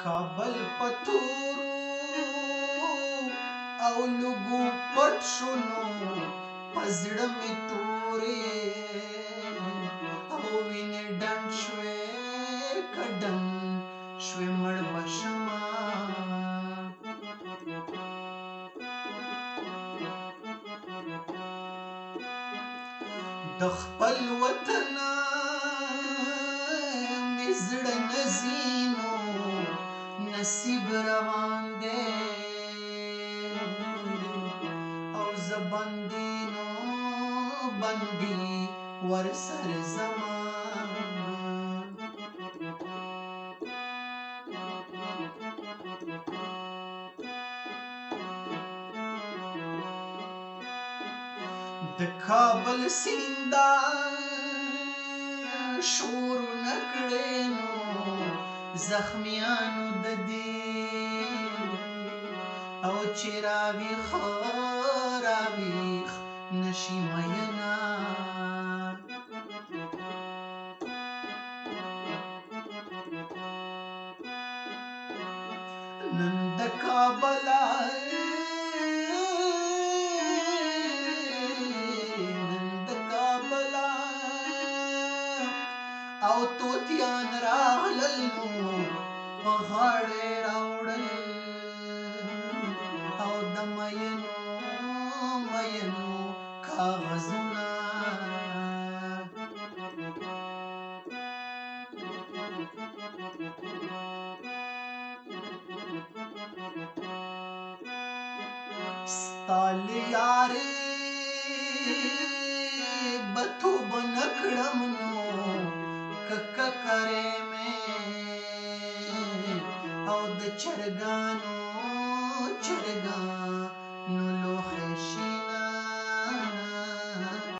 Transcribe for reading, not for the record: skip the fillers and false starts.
کابل پتورو او لګو پټ شونو پزړه می تورې او وینې ډنډ شوې کډم شوې مړ بشما د خپل وطن می زړه نزینو نصیب روان دی او زبندینو بندي ورسر زمان د کابل سیندا شور نکړې نو زخمیانو د دې او چې راویخ نشي مینا نن د کابل او توتیان راغلل نو په غاړې راوړل او د مینو کاغذونه ستا له یارې به توبه نه کړم نو ککرې مې او د چرګانو